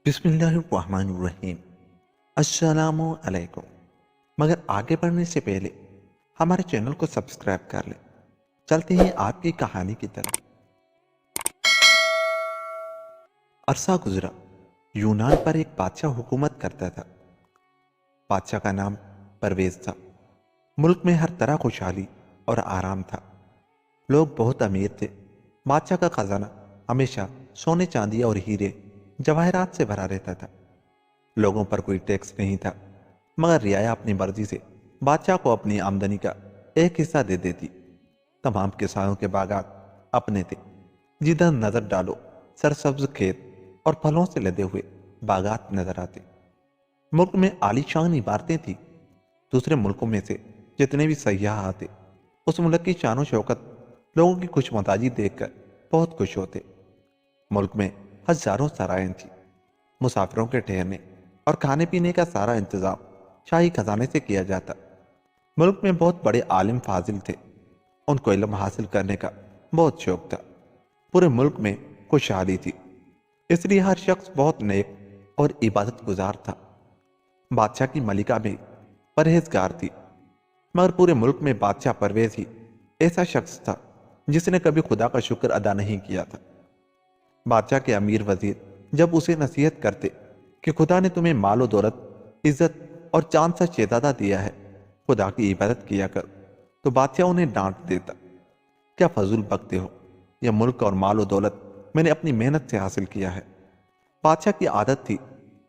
بسم اللہ الرحمن الرحیم۔ السلام علیکم۔ مگر آگے بڑھنے سے پہلے ہمارے چینل کو سبسکرائب کر لیں۔ چلتے ہیں آپ کی کہانی کی طرف۔ عرصہ گزرا، یونان پر ایک بادشاہ حکومت کرتا تھا۔ بادشاہ کا نام پرویز تھا۔ ملک میں ہر طرح خوشحالی اور آرام تھا۔ لوگ بہت امیر تھے۔ بادشاہ کا خزانہ ہمیشہ سونے چاندی اور ہیرے جواہرات سے بھرا رہتا تھا۔ لوگوں پر کوئی ٹیکس نہیں تھا، مگر رعایا اپنی مرضی سے بادشاہ کو اپنی آمدنی کا ایک حصہ دے دیتی۔ تمام کسانوں کے باغات اپنے تھے۔ جدھر نظر ڈالو سرسبز کھیت اور پھلوں سے لدے ہوئے باغات نظر آتے۔ ملک میں عالی شان عمارتیں تھیں۔ دوسرے ملکوں میں سے جتنے بھی سیاح آتے، اس ملک کی شان و شوکت، لوگوں کی خوش مزاجی دیکھ کر بہت خوش ہوتے۔ ملک میں ہزاروں سرائیں تھیں۔ مسافروں کے ٹھہرنے اور کھانے پینے کا سارا انتظام شاہی خزانے سے کیا جاتا۔ ملک میں بہت بڑے عالم فاضل تھے۔ ان کو علم حاصل کرنے کا بہت شوق تھا۔ پورے ملک میں خوشحالی تھی، اس لیے ہر شخص بہت نیک اور عبادت گزار تھا۔ بادشاہ کی ملکہ بھی پرہیزگار تھی، مگر پورے ملک میں بادشاہ پرویز ہی ایسا شخص تھا جس نے کبھی خدا کا شکر ادا نہیں کیا تھا۔ بادشاہ کے امیر وزیر جب اسے نصیحت کرتے کہ خدا نے تمہیں مال و دولت، عزت اور چاند سا شہزادہ دیا ہے، خدا کی عبادت کیا کر، تو بادشاہ انہیں ڈانٹ دیتا، کیا فضول بکتے ہو؟ یہ ملک اور مال و دولت میں نے اپنی محنت سے حاصل کیا ہے۔ بادشاہ کی عادت تھی،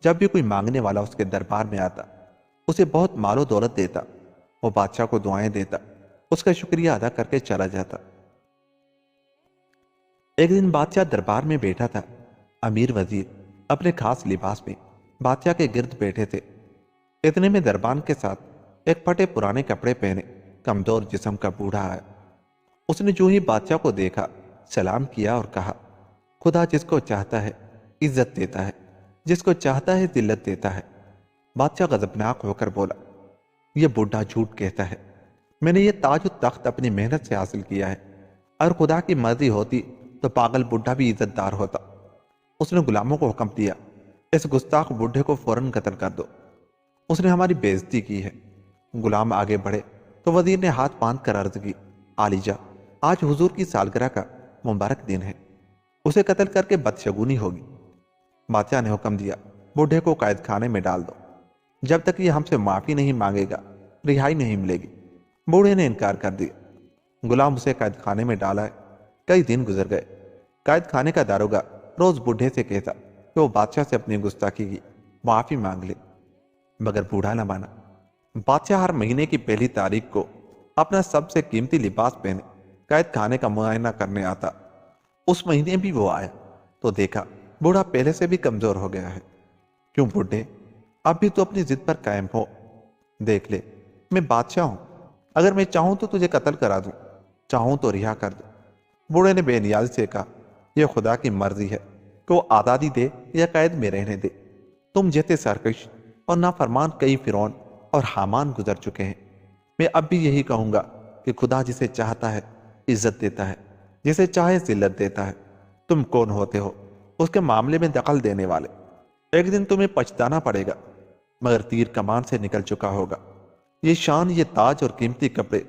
جب بھی کوئی مانگنے والا اس کے دربار میں آتا، اسے بہت مال و دولت دیتا۔ وہ بادشاہ کو دعائیں دیتا، اس کا شکریہ ادا کر کے چلا جاتا۔ ایک دن بادشاہ دربار میں بیٹھا تھا۔ امیر وزیر اپنے خاص لباس میں بادشاہ کے گرد بیٹھے تھے۔ اتنے میں دربان کے ساتھ ایک پھٹے پرانے کپڑے پہنے کمزور جسم کا بوڑھا آیا۔ اس نے جو ہی بادشاہ کو دیکھا، سلام کیا اور کہا، خدا جس کو چاہتا ہے عزت دیتا ہے، جس کو چاہتا ہے ذلت دیتا ہے۔ بادشاہ غضبناک ہو کر بولا، یہ بوڑھا جھوٹ کہتا ہے۔ میں نے یہ تاج و تخت اپنی محنت سے حاصل کیا ہے۔ اگر خدا کی مرضی ہوتی تو پاگل بوڑھا بھی عزت دار ہوتا۔ اس نے غلاموں کو حکم دیا، اس گستاخ بوڑھے کو فوراً قتل کر دو، اس نے ہماری بے عزتی کی ہے۔ غلام آگے بڑھے تو وزیر نے ہاتھ باندھ کر عرض کی، عالیجا، آج حضور کی سالگرہ کا مبارک دن ہے، اسے قتل کر کے بدشگونی ہوگی۔ بادشاہ نے حکم دیا، بوڑھے کو قید خانے میں ڈال دو، جب تک یہ ہم سے معافی نہیں مانگے گا رہائی نہیں ملے گی۔ بوڑھے نے انکار کر دیا۔ غلام اسے قید خانے میں ڈالا ہے۔ کئی دن گزر گئے۔ قید خانے کا داروغہ روز بوڑھے سے کہتا کہ وہ بادشاہ سے اپنی گستاخی کی معافی مانگ لے، مگر بوڑھا نہ مانا۔ بادشاہ ہر مہینے کی پہلی تاریخ کو اپنا سب سے قیمتی لباس پہنے قید خانے کا معائنہ کرنے آتا۔ اس مہینے بھی وہ آیا تو دیکھا بوڑھا پہلے سے بھی کمزور ہو گیا ہے۔ کیوں بوڑھے، اب بھی تو اپنی ضد پر قائم ہو؟ دیکھ لے، میں بادشاہ ہوں، اگر میں چاہوں تو تجھے قتل کرا دوں، چاہوں تو رہا کر دوں۔ بوڑھے نے بے نیازی سے کہا، یہ خدا کی مرضی ہے کہ وہ آزادی دے یا قید میں رہنے دے۔ تم جیسے سرکش اور نافرمان کئی فرعون اور حامان گزر چکے ہیں۔ میں اب بھی یہی کہوں گا کہ خدا جسے چاہتا ہے عزت دیتا ہے، جسے چاہے ذلت دیتا ہے۔ تم کون ہوتے ہو اس کے معاملے میں دخل دینے والے؟ ایک دن تمہیں پچھتانا پڑے گا، مگر تیر کمان سے نکل چکا ہوگا۔ یہ شان، یہ تاج اور قیمتی کپڑے،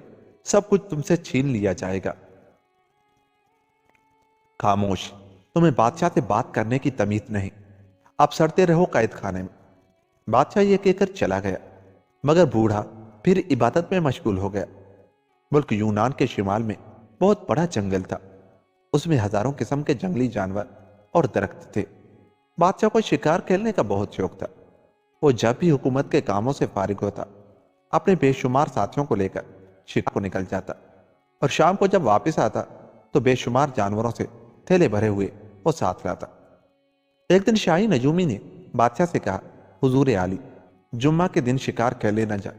سب کچھ تم سے چھین لیا جائے گا۔ خاموش، تمہیں بادشاہ سے بات کرنے کی تمیز نہیں، اب سڑتے رہو قید خانے میں۔ بادشاہ یہ کہہ کر چلا گیا، مگر بوڑھا پھر عبادت میں مشغول ہو گیا۔ ملک یونان کے شمال میں بہت بڑا جنگل تھا۔ اس میں ہزاروں قسم کے جنگلی جانور اور درخت تھے۔ بادشاہ کو شکار کھیلنے کا بہت شوق تھا۔ وہ جب بھی حکومت کے کاموں سے فارغ ہوتا، اپنے بے شمار ساتھیوں کو لے کر شکار کو نکل جاتا، اور شام کو جب واپس آتا تو بے شمار جانوروں سے تھیلے بھرے ہوئے وہ ساتھ لاتا۔ ایک دن شاہی نجومی نے بادشاہ سے کہا، حضور عالی، جمعہ کے دن شکار کھیلے نہ جائے،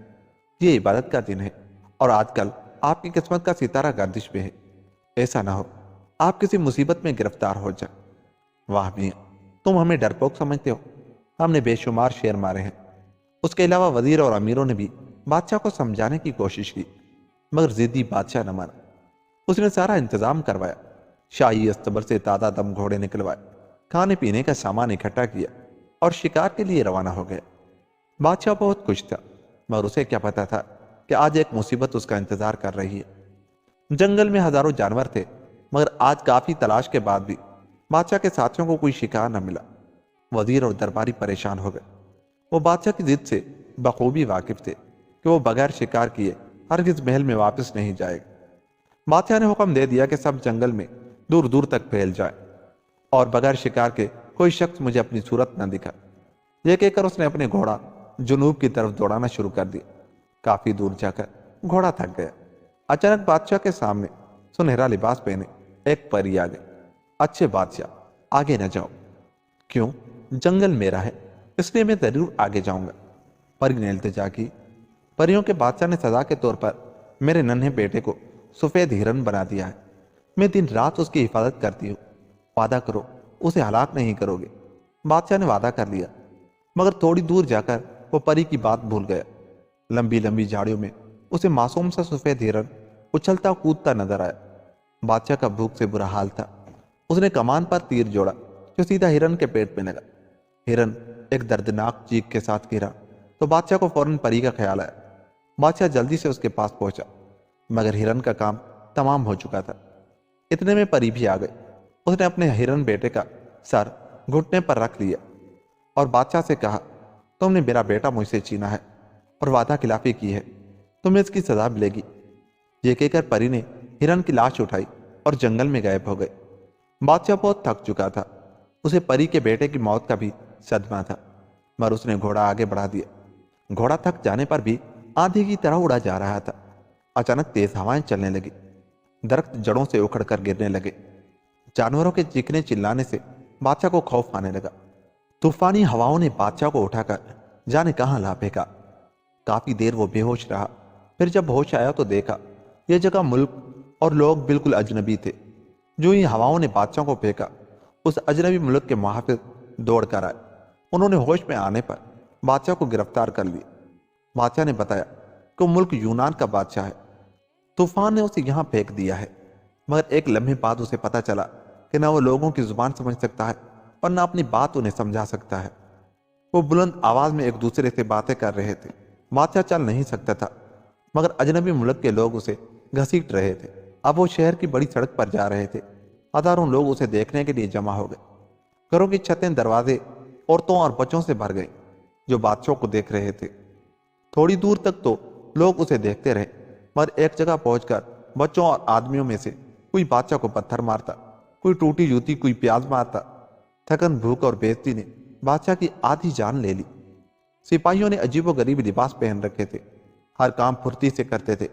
یہ عبادت کا دن ہے، اور آج کل آپ کی قسمت کا ستارہ گردش پہ ہے، ایسا نہ ہو آپ کسی مصیبت میں گرفتار ہو جائے۔ واہ میاں، تم ہمیں ڈرپوک سمجھتے ہو، ہم نے بے شمار شیر مارے ہیں۔ اس کے علاوہ وزیر اور امیروں نے بھی بادشاہ کو سمجھانے کی کوشش کی، مگر ضدی بادشاہ نہ مانا۔ اس نے سارا انتظام کروایا، شاہی استبل سے تازہ دم گھوڑے نکلوائے، کھانے پینے کا سامان اکٹھا کیا، اور شکار کے لیے روانہ ہو گیا۔ بادشاہ بہت خوش تھا، مگر اسے کیا پتا تھا کہ آج ایک مصیبت اس کا انتظار کر رہی ہے۔ جنگل میں ہزاروں جانور تھے، مگر آج کافی تلاش کے بعد بھی بادشاہ کے ساتھیوں کو کوئی شکار نہ ملا۔ وزیر اور درباری پریشان ہو گئے۔ وہ بادشاہ کی ضد سے بخوبی واقف تھے کہ وہ بغیر شکار کیے ہرگز محل میں واپس نہیں جائے گا۔ بادشاہ نے حکم دے دیا کہ سب جنگل میں دور دور تک پھیل جائے اور بغیر شکار کے کوئی شخص مجھے اپنی صورت نہ دکھا۔ یہ کہہ کر اس نے اپنے گھوڑا جنوب کی طرف دوڑانا شروع کر دیا۔ کافی دور جا کر گھوڑا تھک گیا۔ اچانک بادشاہ کے سامنے سنہرا لباس پہنے ایک پری آ گئی۔ اچھے بادشاہ، آگے نہ جاؤ۔ کیوں؟ جنگل میرا ہے، اس لیے میں ضرور آگے جاؤں گا، پری نے التجا کی۔ پریوں کے بادشاہ نے سزا کے طور پر میرے ننھے بیٹے کو سفید ہرن بنا دیا ہے۔ میں دن رات اس کی حفاظت کرتی ہوں۔ وعدہ کرو اسے ہلاک نہیں کرو گے۔ بادشاہ نے وعدہ کر لیا، مگر تھوڑی دور جا کر وہ پری کی بات بھول گیا۔ لمبی لمبی جھاڑیوں میں اسے معصوم سا سفید ہرن اچھلتا کودتا نظر آیا۔ بادشاہ کا بھوک سے برا حال تھا۔ اس نے کمان پر تیر جوڑا جو سیدھا ہرن کے پیٹ میں لگا۔ ہرن ایک دردناک چیخ کے ساتھ گرا تو بادشاہ کو فوراً پری کا خیال آیا۔ بادشاہ جلدی سے اس کے پاس پہنچا، مگر ہرن کا کام تمام ہو چکا تھا۔ اتنے میں پری بھی آ گئی۔ اس نے اپنے ہرن بیٹے کا سر گھٹنے پر رکھ لیا اور بادشاہ سے کہا، تم نے میرا بیٹا مجھ سے چھینا ہے اور وعدہ خلافی کی ہے، تمہیں اس کی سزا ملے گی۔ یہ کہہ کر پری نے ہرن کی لاش اٹھائی اور جنگل میں غائب ہو گئے۔ بادشاہ بہت تھک چکا تھا۔ اسے پری کے بیٹے کی موت کا بھی صدمہ تھا، مگر اس نے گھوڑا آگے بڑھا دیا۔ گھوڑا تھک جانے پر بھی آندھی کی طرح اڑا جا رہا تھا۔ اچانک تیز ہوائیں چلنے لگی، درخت جڑوں سے اکھڑ کر گرنے لگے۔ جانوروں کے چیخنے چلانے سے بادشاہ کو خوف آنے لگا۔ طوفانی ہواؤں نے بادشاہ کو اٹھا کر جانے کہاں لا پھینکا۔ کافی دیر وہ بے ہوش رہا، پھر جب ہوش آیا تو دیکھا یہ جگہ، ملک اور لوگ بالکل اجنبی تھے۔ جو ہی ہواؤں نے بادشاہ کو پھینکا، اس اجنبی ملک کے محافظ دوڑ کر آئے۔ انہوں نے ہوش میں آنے پر بادشاہ کو گرفتار کر لیا۔ بادشاہ نے بتایا کہ وہ ملک یونان کا بادشاہ ہے، طوفان نے اسے یہاں پھینک دیا ہے۔ مگر ایک لمحے بعد اسے پتا چلا کہ نہ وہ لوگوں کی زبان سمجھ سکتا ہے اور نہ اپنی بات انہیں سمجھا سکتا ہے۔ وہ بلند آواز میں ایک دوسرے سے باتیں کر رہے تھے۔ بادشاہ چل نہیں سکتا تھا، مگر اجنبی ملک کے لوگ اسے گھسیٹ رہے تھے۔ اب وہ شہر کی بڑی سڑک پر جا رہے تھے۔ ہزاروں لوگ اسے دیکھنے کے لیے جمع ہو گئے۔ گھروں کی چھتیں، دروازے عورتوں اور بچوں سے بھر گئے جو بادشاہ کو دیکھ رہے تھے۔ تھوڑی دور تک تو لوگ اسے دیکھتے رہے، مگر ایک جگہ پہنچ کر بچوں اور آدمیوں میں سے کوئی بادشاہ کو پتھر مارتا، کوئی ٹوٹی جوتی، کوئی پیاز مارتا۔ تھکن، بھوک اور بے عزتی نے بادشاہ کی آدھی جان لے لی۔ سپاہیوں نے عجیب و غریب لباس پہن رکھے تھے، ہر کام پھرتی سے کرتے تھے۔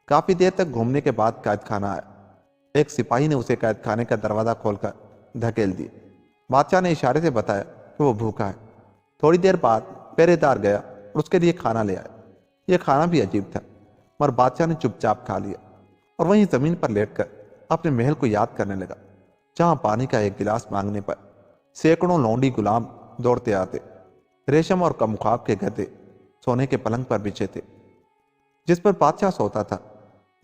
کافی دیر تک گھومنے کے بعد قید خانہ آیا۔ ایک سپاہی نے اسے قید خانے کا دروازہ کھول کر دھکیل دیا۔ بادشاہ نے اشارے سے بتایا کہ وہ بھوکا ہے۔ تھوڑی دیر بعد پہرے دار گیا اور اس کے لیے کھانا لے آیا۔ یہ کھانا بھی عجیب تھا، مگر بادشاہ نے چپ چاپ کھا لیا اور وہیں زمین پر لیٹ کر اپنے محل کو یاد کرنے لگا، جہاں پانی کا ایک گلاس مانگنے پر سینکڑوں لونڈی غلام دوڑتے آتے۔ ریشم اور کم خواب کے گدے سونے کے پلنگ پر بچھے تھے جس پر بادشاہ سوتا تھا،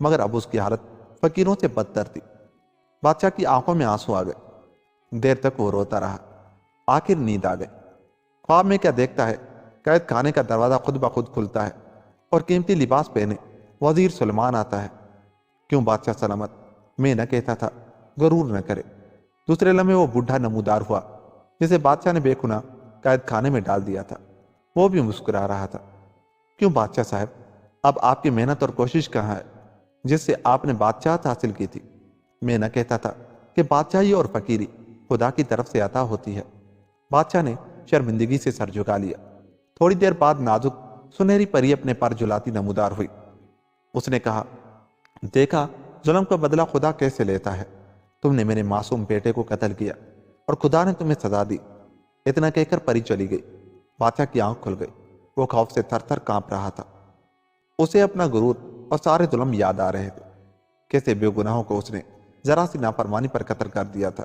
مگر اب اس کی حالت فقیروں سے بدتر تھی۔ بادشاہ کی آنکھوں میں آنسو آ گئے۔ دیر تک وہ روتا رہا، آخر نیند آ گئی۔ خواب میں کیا دیکھتا ہے، قید خانے کا دروازہ خود بخود کھلتا ہے اور قیمتی لباس پہنے وزیر سلیمان آتا ہے۔ کیوں بادشاہ سلامت، میں نہ کہتا تھا غرور نہ کرے۔ دوسرے لمحے وہ بوڑھا نمودار ہوا جسے بادشاہ نے بے گناہ قید خانے میں ڈال دیا تھا۔ وہ بھی مسکرا رہا تھا۔ کیوں بادشاہ صاحب، اب آپ کی محنت اور کوشش کہاں ہے جس سے آپ نے بادشاہت حاصل کی تھی؟ میں نہ کہتا تھا کہ بادشاہی اور فقیری خدا کی طرف سے عطا ہوتی ہے۔ بادشاہ نے شرمندگی سے سر جھکا لیا۔ تھوڑی دیر بعد نازک سنہری پری اپنے پر جھلاتی نمودار ہوئی۔ اس نے کہا، دیکھا ظلم کا بدلہ خدا کیسے لیتا ہے۔ تم نے میرے معصوم بیٹے کو قتل کیا اور خدا نے تمہیں سزا دی۔ اتنا کہہ کر پری چلی گئی۔ بادشاہ کی آنکھ کھل گئی۔ وہ خوف سے تھر تھر کانپ رہا تھا۔ اسے اپنا غرور اور سارے ظلم یاد آ رہے تھے۔ کیسے بے گناہوں کو اس نے ذرا سی نافرمانی پر قتل کر دیا تھا۔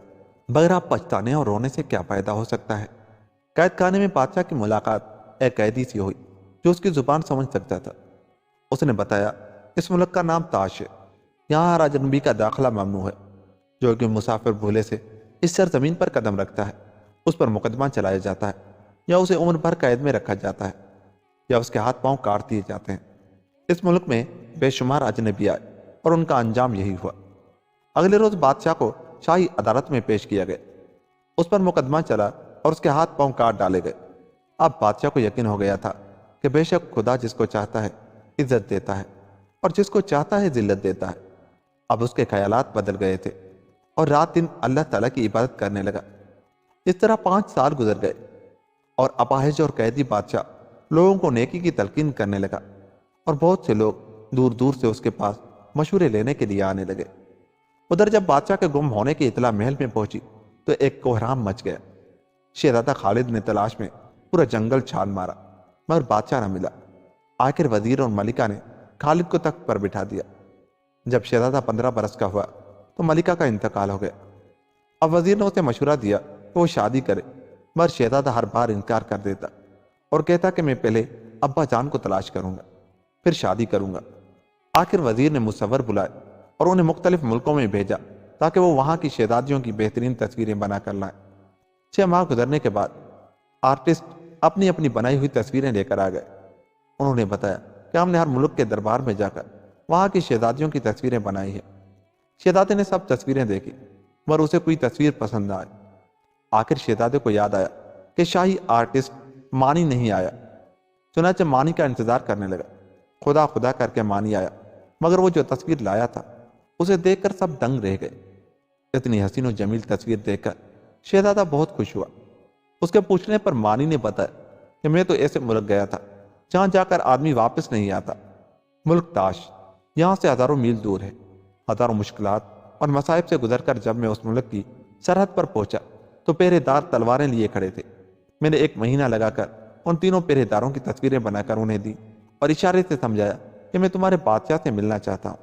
بغیر آپ پچھتانے اور رونے سے کیا فائدہ ہو سکتا ہے؟ قید خانے میں بادشاہ کی ملاقات ایک قیدی سے ہوئی جو اس کی زبان سمجھ سکتا تھا۔ اس نے بتایا، اس ملک کا نام تاش ہے، یہاں ہر اجنبی کا داخلہ ممنوع ہے۔ جو کہ مسافر بھولے سے اس سرزمین پر قدم رکھتا ہے اس پر مقدمہ چلایا جاتا ہے۔ یا اسے عمر بھر قید میں رکھا جاتا ہے یا اس کے ہاتھ پاؤں کاٹ دیے جاتے ہیں۔ اس ملک میں بے شمار اجنبی آئے اور ان کا انجام یہی ہوا۔ اگلے روز بادشاہ کو شاہی عدالت میں پیش کیا گیا۔ اس پر مقدمہ چلا اور اس کے ہاتھ پاؤں کاٹ ڈالے گئے۔ اب بادشاہ کو یقین ہو گیا تھا کہ بے شک خدا جس کو چاہتا ہے عزت دیتا ہے اور جس کو چاہتا ہے ذلت دیتا ہے۔ اب اس کے خیالات بدل گئے تھے اور رات دن اللہ تعالیٰ کی عبادت کرنے لگا۔ اس طرح 5 سال گزر گئے اور اپاہج اور قیدی بادشاہ لوگوں کو نیکی کی تلقین کرنے لگا اور بہت سے لوگ دور دور سے اس کے پاس مشورے لینے کے لیے آنے لگے۔ ادھر جب بادشاہ کے گم ہونے کی اطلاع محل میں پہنچی تو ایک کوہرام مچ گیا۔ شہزادہ خالد نے تلاش میں پورا جنگل چھان مارا مگر بادشاہ نہ ملا۔ آخر وزیر اور ملکہ نے خالد کو تخت پر بٹھا دیا۔ جب شہزادہ 15 برس کا ہوا تو ملکہ کا انتقال ہو گیا۔ اب وزیر نے اسے مشورہ دیا کہ وہ شادی کرے مگر شہزادہ ہر بار انکار کر دیتا اور کہتا کہ میں پہلے ابا جان کو تلاش کروں گا پھر شادی کروں گا۔ آخر وزیر نے مصور بلائے اور انہیں مختلف ملکوں میں بھیجا تاکہ وہ وہاں کی شہزادیوں کی بہترین تصویریں بنا کر لائیں۔ 6 ماہ گزرنے کے بعد آرٹسٹ اپنی اپنی بنائی ہوئی تصویریں لے کر آ گئے۔ انہوں نے بتایا کہ ہم نے ہر ملک کے دربار میں جا کر وہاں کی شہزادیوں کی تصویریں بنائی ہیں۔ شہزادے نے سب تصویریں دیکھی مگر اسے کوئی تصویر پسند نہ آئی۔ آخر شہزادے کو یاد آیا کہ شاہی آرٹسٹ مانی نہیں آیا۔ چنانچہ مانی کا انتظار کرنے لگا۔ خدا خدا کر کے مانی آیا مگر وہ جو تصویر لایا تھا اسے دیکھ کر سب دنگ رہ گئے۔ اتنی حسین و جمیل تصویر دیکھ کر شہزادہ بہت خوش ہوا۔ اس کے پوچھنے پر مانی نے بتایا کہ میں تو ایسے ملک گیا تھا جہاں جا کر آدمی واپس نہیں آتا، ملک تاش، یہاں سے ہزاروں میل دور ہے۔ ہزاروں مشکلات اور مصائب سے گزر کر جب میں اس ملک کی سرحد پر پہنچا تو پہرے دار تلواریں لیے کھڑے تھے۔ میں نے 1 مہینہ لگا کر ان تینوں پہرے داروں کی تصویریں بنا کر انہیں دی اور اشارے سے سمجھایا کہ میں تمہارے بادشاہ سے ملنا چاہتا ہوں۔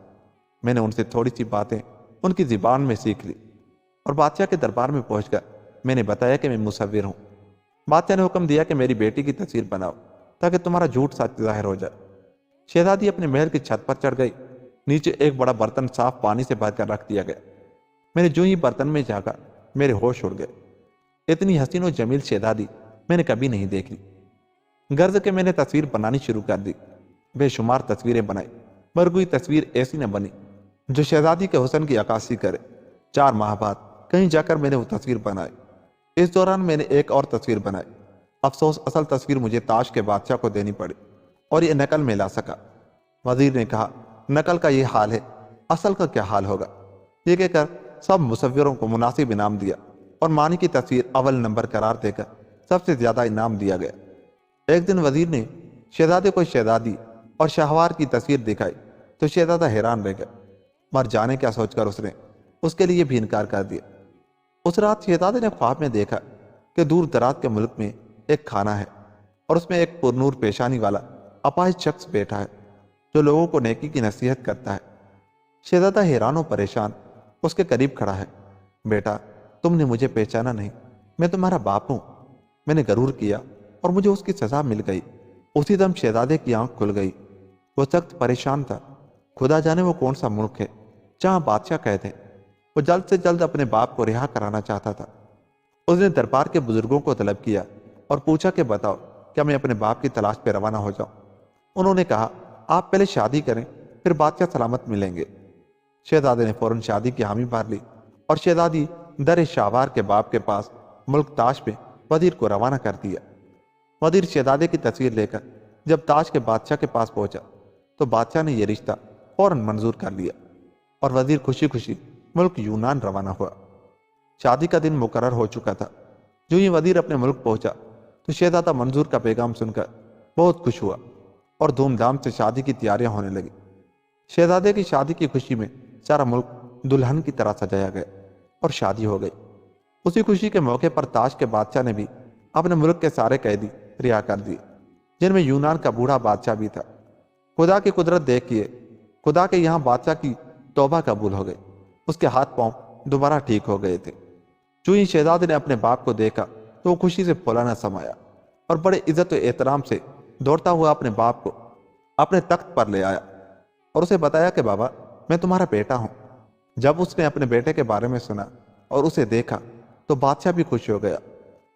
میں نے ان سے تھوڑی سی باتیں ان کی زبان میں سیکھ لی اور بادشاہ کے دربار میں پہنچ کر میں نے بتایا کہ میں مصور ہوں۔ بادشاہ نے حکم دیا کہ میری بیٹی کی تصویر بناؤ تاکہ تمہارا جھوٹ سچ ظاہر ہو جائے۔ شہزادی اپنے محل کی چھت پر چڑھ گئی۔ نیچے ایک بڑا برتن صاف پانی سے بھر کر رکھ دیا گیا۔ میں نے جو ہی برتن میں جھانکا میرے ہوش اڑ گئے۔ اتنی حسین و جمیل شہزادی میں نے کبھی نہیں دیکھی۔ غرض کہ میں نے تصویر بنانی شروع کر دی۔ بے شمار تصویریں بنائی مگر کوئی تصویر ایسی نہ بنی جو شہزادی کے حسن کی عکاسی کرے۔ 4 ماہ بعد کہیں جا کر میں نے وہ تصویر بنائی۔ اس دوران میں نے ایک اور تصویر بنائی۔ افسوس اصل تصویر مجھے تاش کے بادشاہ کو دینی پڑی اور یہ نقل میں لا سکا۔ وزیر نے کہا نقل کا یہ حال ہے، اصل کا کیا حال ہوگا؟ یہ کہہ کر سب مصوروں کو مناسب انعام دیا اور مانی کی تصویر اول نمبر قرار دے کر سب سے زیادہ انعام دیا گیا۔ ایک دن وزیر نے شہزادے کو شہزادی اور شاہوار کی تصویر دکھائی تو شہزادہ حیران رہ گیا، مر جانے کیا سوچ کر اس نے اس کے لیے بھی انکار کر دیا۔ اس رات شہزادے نے خواب میں دیکھا کہ دور دراز کے ملک میں ایک خانہ ہے اور اس میں ایک پرنور پیشانی والا اپاہج شخص بیٹھا ہے جو لوگوں کو نیکی کی نصیحت کرتا ہے۔ شہزادہ حیران و پریشان اس کے قریب کھڑا ہے۔ بیٹا، تم نے مجھے پہچانا نہیں، میں تمہارا باپ ہوں۔ میں نے غرور کیا اور مجھے اس کی سزا مل گئی۔ اسی دم شہزادے کی آنکھ کھل گئی۔ وہ سخت پریشان تھا۔ خدا جانے وہ کون سا ملک ہے جہاں بادشاہ قید ہے۔ وہ جلد سے جلد اپنے باپ کو رہا کرانا چاہتا تھا۔ اس نے دربار کے بزرگوں کو طلب کیا اور پوچھا کہ بتاؤ کیا میں اپنے باپ کی تلاش پہ روانہ ہو جاؤں؟ انہوں نے کہا آپ پہلے شادی کریں پھر بادشاہ سلامت ملیں گے۔ شہزادے نے فوراً شادی کی حامی بھر لی اور شہزادی در شاہوار کے باپ کے پاس ملک تاش میں وزیر کو روانہ کر دیا۔ وزیر شہزادے کی تصویر لے کر جب تاش کے بادشاہ کے پاس پہنچا تو بادشاہ نے یہ رشتہ فوراً منظور کر لیا اور وزیر خوشی خوشی ملک یونان روانہ ہوا۔ شادی کا دن مقرر ہو چکا تھا۔ جو ہی وزیر اپنے ملک پہنچا تو شہزادہ منظور کا پیغام سن کر بہت خوش ہوا اور دھوم دھام سے شادی کی تیاریاں ہونے لگی۔ شہزادے کی شادی کی خوشی میں سارا ملک دلہن کی طرح سجایا گیا اور شادی ہو گئی۔ اسی خوشی کے موقع پر تاش کے بادشاہ نے بھی اپنے ملک کے سارے قیدی رہا کر دیے، جن میں یونان کا بوڑھا بادشاہ بھی تھا۔ خدا کی قدرت دیکھیے، خدا کے یہاں بادشاہ کی توبہ قبول ہو گئی۔ اس کے ہاتھ پاؤں دوبارہ ٹھیک ہو گئے تھے۔ جو ہی شہزادے نے اپنے باپ کو دیکھا تو وہ خوشی سے پھولا نہ سمایا اور بڑے عزت و احترام سے دوڑتا ہوا اپنے باپ کو اپنے تخت پر لے آیا اور اسے بتایا کہ بابا میں تمہارا بیٹا ہوں۔ جب اس نے اپنے بیٹے کے بارے میں سنا اور اسے دیکھا تو بادشاہ بھی خوش ہو گیا